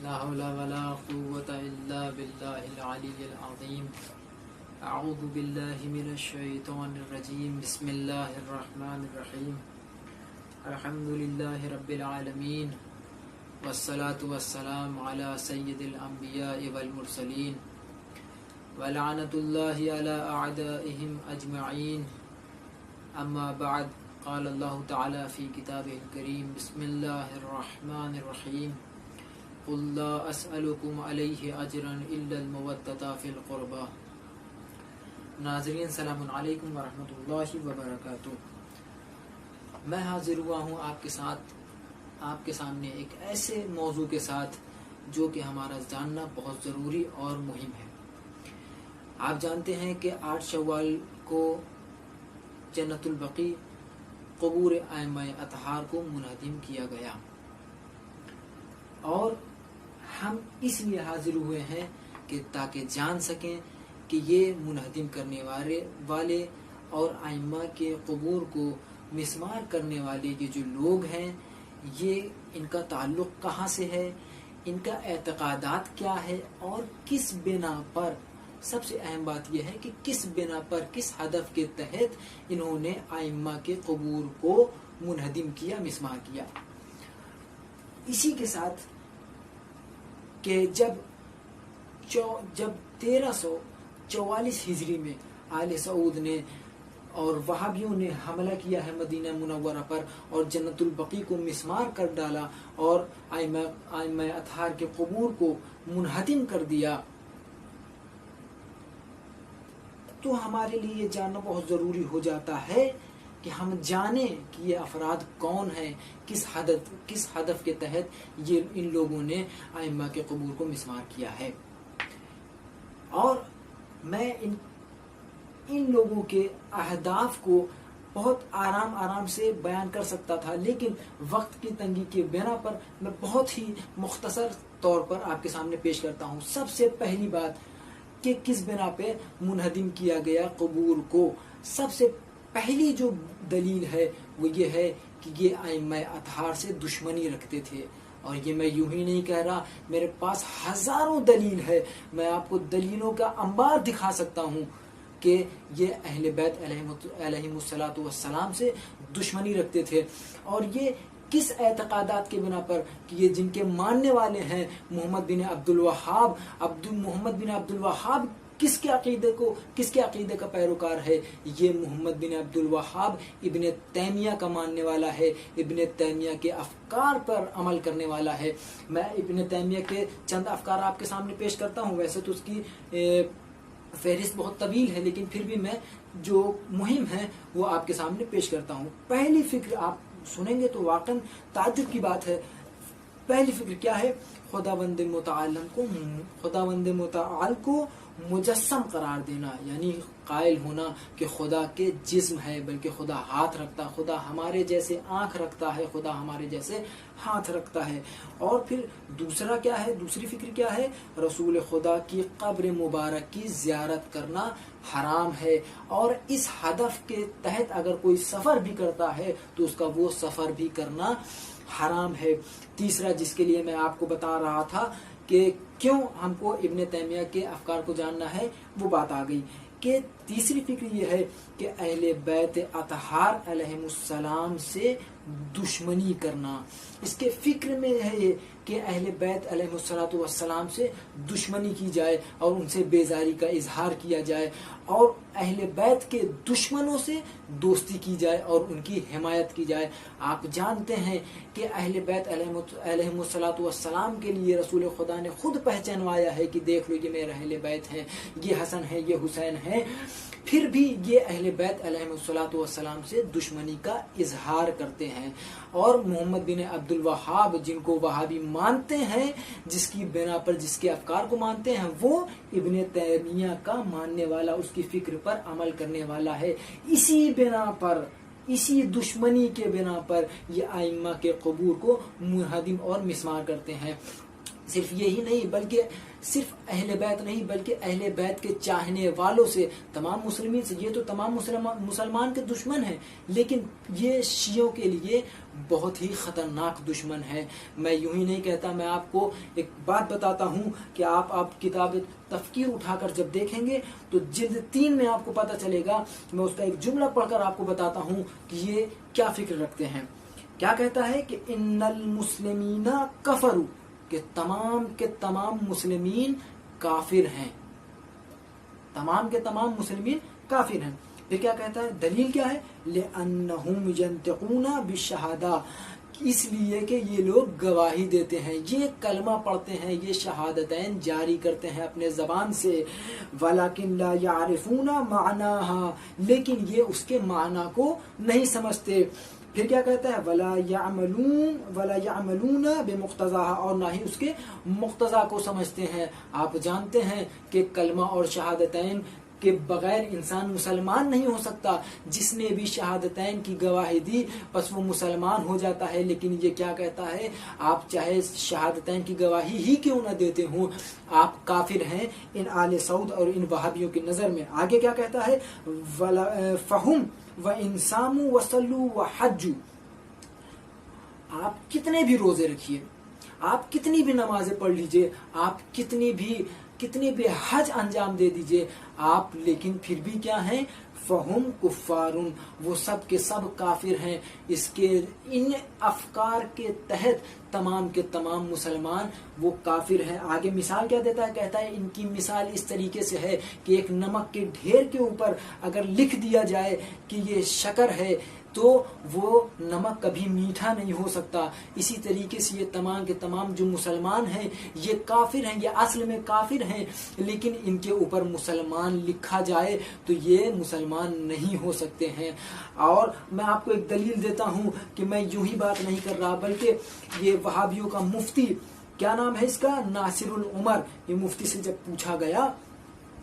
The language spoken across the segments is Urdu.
لا حول ولا قوة إلا بالله العلي العظيم. أعوذ بالله من الشيطان الرجيم. بسم الله الرحمن الرحيم. الحمد لله رب العالمين، والصلاة والسلام على سيد الأنبياء والمرسلين، ولعنة الله على أعدائهم أجمعين. أما بعد، قال الله تعالى في كتابه الكريم: بسم الله الرحمن الرحيم. قل لا أسألكم عليه أجرا إلا المودة في القربى. ناظرین سلام علیکم ورحمۃ اللہ وبرکاتہ. میں حاضر ہوا ہوں آپ کے سامنے ایک ایسے موضوع کے ساتھ جو کہ ہمارا جاننا بہت ضروری اور مہم ہے. آپ جانتے ہیں کہ 8 شوال کو جنت البقیع قبور ائمہ اطہار کو منہدم کیا گیا، اور ہم اس لیے حاضر ہوئے ہیں کہ تاکہ جان سکیں کہ یہ منہدم کرنے والے اور ائمہ کے قبور کو مسمار کرنے والے یہ جو لوگ ہیں، یہ ان کا تعلق کہاں سے ہے، ان کا اعتقادات کیا ہے، اور کس بنا پر، سب سے اہم بات یہ ہے کہ کس بنا پر، کس ہدف کے تحت انہوں نے ائمہ کے قبور کو منہدم کیا، مسمار کیا. اسی کے ساتھ کہ جب 1344 ہجری میں آل سعود نے اور وہابیوں نے حملہ کیا ہے مدینہ منورہ پر اور جنت البقیع کو مسمار کر ڈالا اور ائمہ اطہار کے قبور کو منہدم کر دیا، تو ہمارے لیے یہ جاننا بہت ضروری ہو جاتا ہے کہ ہم جانیں کہ یہ افراد کون ہیں، کس ہدف کے تحت یہ ان لوگوں نے ائمہ کے قبور کو مسمار کیا ہے. اور میں ان لوگوں کے اہداف کو بہت آرام سے بیان کر سکتا تھا، لیکن وقت کی تنگی کے بنا پر میں بہت ہی مختصر طور پر آپ کے سامنے پیش کرتا ہوں. سب سے پہلی بات کہ کس بنا پہ منہدم کیا گیا قبور کو. سب سے پہلی جو دلیل ہے وہ یہ ہے کہ یہ ائمہ اطہار سے دشمنی رکھتے تھے، اور یہ میں یوں ہی نہیں کہہ رہا، میرے پاس ہزاروں دلیل ہے. میں آپ کو دلیلوں کا انبار دکھا سکتا ہوں کہ یہ اہل بیت علیہم الصلاۃ والسلام سے دشمنی رکھتے تھے. اور یہ کس اعتقادات کے بنا پر کہ یہ جن کے ماننے والے ہیں محمد بن عبد الوہاب کس کے عقیدے کا پیروکار ہے؟ یہ محمد بن عبد الوہاب ابن تیمیہ کا ماننے والا ہے، ابن تیمیہ کے افکار پر عمل کرنے والا ہے. میں ابن تیمیہ کے چند افکار آپ کے سامنے پیش کرتا ہوں. ویسے تو اس کی فہرست بہت طویل ہے، لیکن پھر بھی میں جو مہم ہے وہ آپ کے سامنے پیش کرتا ہوں. پہلی فکر آپ سنیں گے تو واقعا تعجب کی بات ہے. پہلی فکر کیا ہے؟ خداوند متعال کو مجسم قرار دینا، یعنی قائل ہونا کہ خدا کے جسم ہے، بلکہ خدا ہاتھ رکھتا، خدا ہمارے جیسے آنکھ رکھتا ہے، خدا ہمارے جیسے ہاتھ رکھتا ہے. اور پھر دوسری فکر کیا ہے؟ رسول خدا کی قبر مبارک کی زیارت کرنا حرام ہے، اور اس ہدف کے تحت اگر کوئی سفر بھی کرتا ہے تو اس کا وہ سفر بھی کرنا حرام ہے. تیسرا، جس کے لیے میں آپ کو بتا رہا تھا کہ کیوں ہم کو ابن تیمیہ کے افکار کو جاننا ہے، وہ بات آ گئی کہ تیسری فکر یہ ہے کہ اہل بیت اطہار علیہم السلام سے دشمنی کرنا. اس کے فکر میں ہے یہ کہ اہل بیت علیہم الصلاۃ والسلام سے دشمنی کی جائے اور ان سے بیزاری کا اظہار کیا جائے، اور اہل بیت کے دشمنوں سے دوستی کی جائے اور ان کی حمایت کی جائے. آپ جانتے ہیں کہ اہل بیت علیہم الصلاۃ والسلام کے لیے رسول خدا نے خود پہچانوایا ہے کہ دیکھ لو یہ میرے اہل بیت ہیں، یہ حسن ہے، یہ حسین ہیں. پھر بھی یہ اہل بیت علیہم الصلاۃ والسلام سے دشمنی کا اظہار کرتے ہیں. اور محمد بن عبد الوہاب، جن کو وہابی مانتے ہیں، جس کی بنا پر، جس کے افکار کو مانتے ہیں، وہ ابن تیمیہ کا ماننے والا، اس کی فکر پر عمل کرنے والا ہے. اسی بنا پر، اسی دشمنی کے بنا پر یہ ائمہ کے قبور کو منہدم اور مسمار کرتے ہیں. صرف یہی نہیں بلکہ صرف اہل بیت نہیں بلکہ اہل بیت کے چاہنے والوں سے، تمام مسلمین سے. یہ تو تمام مسلمان کے دشمن ہیں، لیکن یہ شیعوں کے لیے بہت ہی خطرناک دشمن ہے. میں یوں ہی نہیں کہتا، میں آپ کو ایک بات بتاتا ہوں کہ آپ کتاب تفکیر اٹھا کر جب دیکھیں گے تو جلد 3 میں آپ کو پتہ چلے گا. میں اس کا ایک جملہ پڑھ کر آپ کو بتاتا ہوں کہ یہ کیا فکر رکھتے ہیں. کیا کہتا ہے کہ ان المسلمین کفروا، کہ تمام کے تمام مسلمین کافر ہیں، تمام کے تمام مسلمین کافر ہیں. پھر کیا کہتا ہے؟ دلیل کیا ہے؟ لأنہم ینطقون بالشہادہ، اس لیے کہ یہ لوگ گواہی دیتے ہیں، یہ کلمہ پڑھتے ہیں، یہ شہادتین جاری کرتے ہیں اپنے زبان سے. ولیکن لا یعرفون معناہا، لیکن یہ اس کے معنی کو نہیں سمجھتے. پھر کیا کہتا ہے؟ ولا یعملون بمقتضاها، اور نہ ہی اس کے مقتضا کو سمجھتے ہیں. آپ جانتے ہیں کہ کلمہ اور شہادتین کے بغیر انسان مسلمان نہیں ہو سکتا. جس نے بھی شہادتین کی گواہی دی پس وہ مسلمان ہو جاتا ہے. لیکن یہ کیا کہتا ہے؟ آپ چاہے شہادتین کی گواہی ہی کیوں نہ دیتے ہوں، آپ کافر ہیں ان آل سعود اور ان وہابیوں کی نظر میں. آگے کیا کہتا ہے؟ فہم وَإِن صَامُوا وَصَلُّوا وَحَجُّوا، آپ کتنے بھی روزے رکھیے، آپ کتنی بھی نمازیں پڑھ لیجئے، آپ کتنی بھی حج انجام دے دیجئے، آپ لیکن پھر بھی کیا ہیں؟ فہم کفارون، وہ سب کے سب کافر ہیں. اس کے ان افکار کے تحت تمام کے تمام مسلمان وہ کافر ہیں. آگے مثال کیا دیتا ہے؟ کہتا ہے ان کی مثال اس طریقے سے ہے کہ ایک نمک کے ڈھیر کے اوپر اگر لکھ دیا جائے کہ یہ شکر ہے تو وہ نمک کبھی میٹھا نہیں ہو سکتا. اسی طریقے سے یہ تمام کے تمام جو مسلمان ہیں یہ کافر ہیں، یہ اصل میں کافر ہیں، لیکن ان کے اوپر مسلمان لکھا جائے تو یہ مسلمان نہیں ہو سکتے ہیں. اور میں آپ کو ایک دلیل دیتا ہوں کہ میں یوں ہی بات نہیں کر رہا، بلکہ یہ وہابیوں کا مفتی، کیا نام ہے اس کا؟ ناصر العمر. یہ مفتی سے جب پوچھا گیا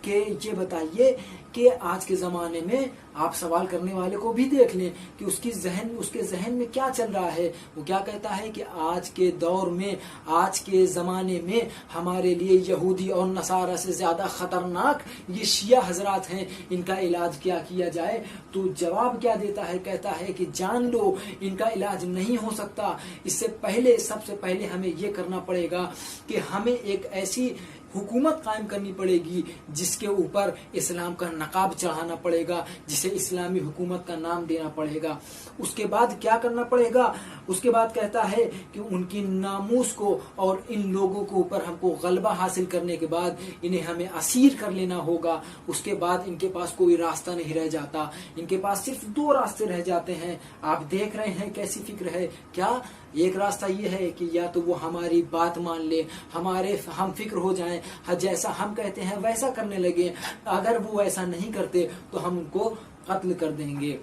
کہ یہ بتائیے کہ آج کے زمانے میں آپ سوال کرنے والے کو بھی دیکھ لیں کہ اس کے ذہن میں کیا چل رہا ہے. وہ کیا کہتا ہے کہ آج کے دور میں، آج کے زمانے میں ہمارے لیے یہودی اور نصارہ سے زیادہ خطرناک یہ شیعہ حضرات ہیں، ان کا علاج کیا کیا جائے؟ تو جواب کیا دیتا ہے؟ کہتا ہے کہ جان لو ان کا علاج نہیں ہو سکتا. اس سے پہلے، سب سے پہلے ہمیں یہ کرنا پڑے گا کہ ہمیں ایک ایسی حکومت قائم کرنی پڑے گی جس کے اوپر اسلام کا نقاب چڑھانا پڑے گا، جسے اسلامی حکومت کا نام دینا پڑے گا. اس کے بعد کیا کرنا پڑے گا؟ اس کے بعد کہتا ہے کہ ان کی ناموس کو اور ان لوگوں کے اوپر ہم کو غلبہ حاصل کرنے کے بعد انہیں ہمیں اسیر کر لینا ہوگا. اس کے بعد ان کے پاس کوئی راستہ نہیں رہ جاتا، ان کے پاس صرف 2 راستے رہ جاتے ہیں. آپ دیکھ رہے ہیں کیسی فکر ہے. کیا ایک راستہ یہ ہے کہ یا تو وہ ہماری بات مان لے، ہمارے ہم فکر ہو جائیں، جیسا ہم کہتے ہیں ویسا کرنے لگے. اگر وہ ایسا نہیں کرتے تو ہم ان کو قتل کر دیں گے.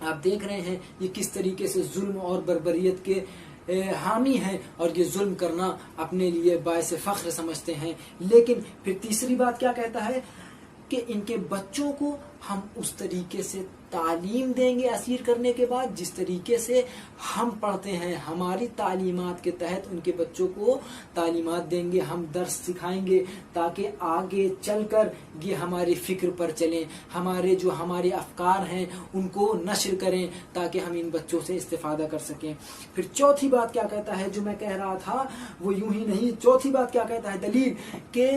آپ دیکھ رہے ہیں یہ کس طریقے سے ظلم اور بربریت کے حامی ہیں، اور یہ ظلم کرنا اپنے لیے باعث فخر سمجھتے ہیں. لیکن پھر تیسری بات کیا کہتا ہے؟ کہ ان کے بچوں کو ہم اس طریقے سے تعلیم دیں گے اسیر کرنے کے بعد جس طریقے سے ہم پڑھتے ہیں. ہماری تعلیمات کے تحت ان کے بچوں کو تعلیمات دیں گے، ہم درس سکھائیں گے تاکہ آگے چل کر یہ ہماری فکر پر چلیں، ہمارے افکار ہیں ان کو نشر کریں تاکہ ہم ان بچوں سے استفادہ کر سکیں. پھر چوتھی بات کیا کہتا ہے جو میں کہہ رہا تھا وہ یوں ہی نہیں. چوتھی بات کیا کہتا ہے؟ دلیل کہ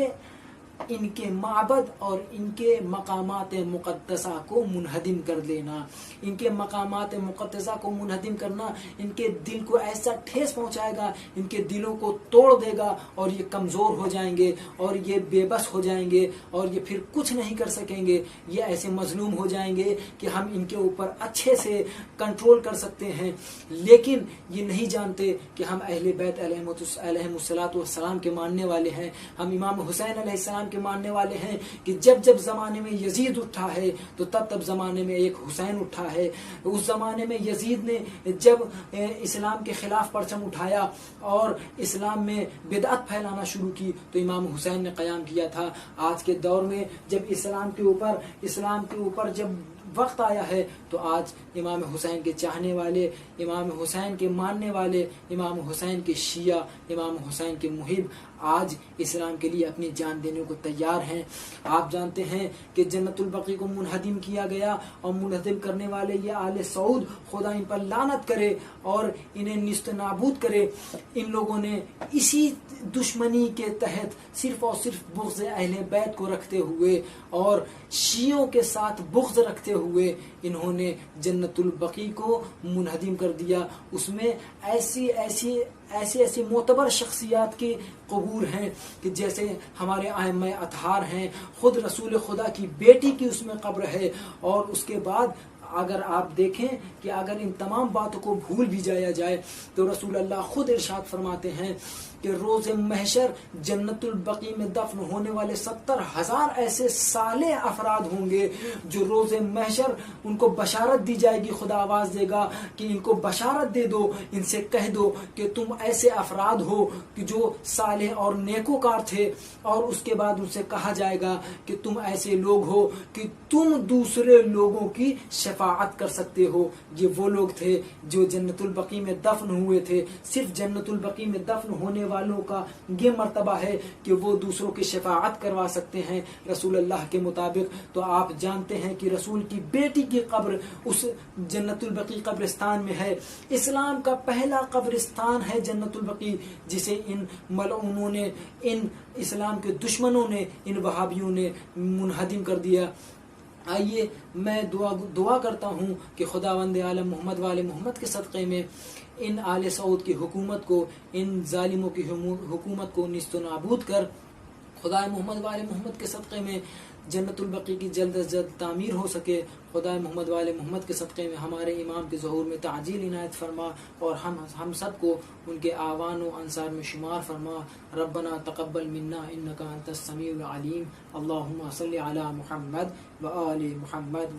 ان کے معبد اور ان کے مقامات مقدسہ کو منہدم کر دینا. ان کے مقامات مقدسہ کو منہدم کرنا ان کے دل کو ایسا ٹھیس پہنچائے گا، ان کے دلوں کو توڑ دے گا، اور یہ کمزور ہو جائیں گے اور یہ بے بس ہو جائیں گے اور یہ پھر کچھ نہیں کر سکیں گے. یہ ایسے مظلوم ہو جائیں گے کہ ہم ان کے اوپر اچھے سے کنٹرول کر سکتے ہیں. لیکن یہ نہیں جانتے کہ ہم اہل بیت علیہم الصلوۃ والسلام کے ماننے والے ہیں، ہم امام حسین علیہ السلام کے ماننے والے ہیں کہ جب زمانے میں یزید اٹھا ہے تو تب زمانے میں ایک حسین اٹھا ہے. اس زمانے میں یزید نے جب اسلام کے خلاف پرچم اٹھایا اور اسلام میں بدعت پھیلانا شروع کی تو امام حسین نے قیام کیا تھا. آج کے دور میں جب اسلام کے اوپر جب وقت آیا ہے تو آج امام حسین کے چاہنے والے، امام حسین کے ماننے والے، امام حسین کے شیعہ، امام حسین کے محب آج اسلام کے لیے اپنی جان دینے کو تیار ہیں۔ آپ جانتے ہیں کہ جنت البقیع کو منہدم کیا گیا، اور منہدم کرنے والے یہ آل سعود، خدا ان پر لعنت کرے اور انہیں نیست نابود کرے، ان لوگوں نے اسی دشمنی کے تحت صرف اور صرف بغض اہل بیت کو رکھتے ہوئے اور شیعوں کے ساتھ بغض رکھتے ہوئے انہوں نے جنت البقیع کو منہدم کر دیا۔ اس میں ایسی معتبر شخصیات کے قبور ہیں کہ جیسے ہمارے ائمہ اطہار ہیں، خود رسول خدا کی بیٹی کی اس میں قبر ہے، اور اس کے بعد اگر آپ دیکھیں کہ اگر ان تمام باتوں کو بھول بھی جایا جائے تو رسول اللہ خود ارشاد فرماتے ہیں کہ روز محشر جنت البقیع میں دفن ہونے والے 70,000 ایسے صالح افراد ہوں گے جو روز محشر ان کو بشارت دی جائے گی، خدا آواز دے گا کہ ان کو بشارت دے دو، ان سے کہہ دو کہ تم ایسے افراد ہو کہ جو صالح اور نیکوکار تھے، اور اس کے بعد ان سے کہا جائے گا کہ تم ایسے لوگ ہو کہ تم دوسرے لوگوں کی شفاعت کر سکتے ہو۔ یہ وہ لوگ تھے جو جنت البقیع میں دفن ہوئے تھے۔ صرف جنت البقیع میں دفن ہونے والوں کا یہ مرتبہ ہے کہ وہ دوسروں کی شفاعت کروا سکتے ہیں رسول اللہ کے مطابق۔ تو آپ جانتے ہیں کہ رسول کی بیٹی کی قبر اس جنت البقیع قبرستان میں ہے۔ اسلام کا پہلا قبرستان ہے جنت البقیع، جسے ان ملعونوں نے، ان اسلام کے دشمنوں نے، ان وہابیوں نے منہدم کر دیا۔ آئیے میں دعا کرتا ہوں کہ خداوند عالم محمد والے محمد کے صدقے میں ان آل سعود کی حکومت کو، ان ظالموں کی حکومت کو نیست و نابود کر، خدا محمد والے محمد کے صدقے میں جنت البقیع کی جلد از جلد تعمیر ہو سکے۔ خدا محمد والے محمد کے صدقے میں ہمارے امام کے ظہور میں تعجیل عنایت فرما، اور ہم سب کو ان کے آوان و انصار میں شمار فرما۔ ربنا تقبل منا انک انت السمیع العلیم، اللہم صلی علی محمد و آل محمد۔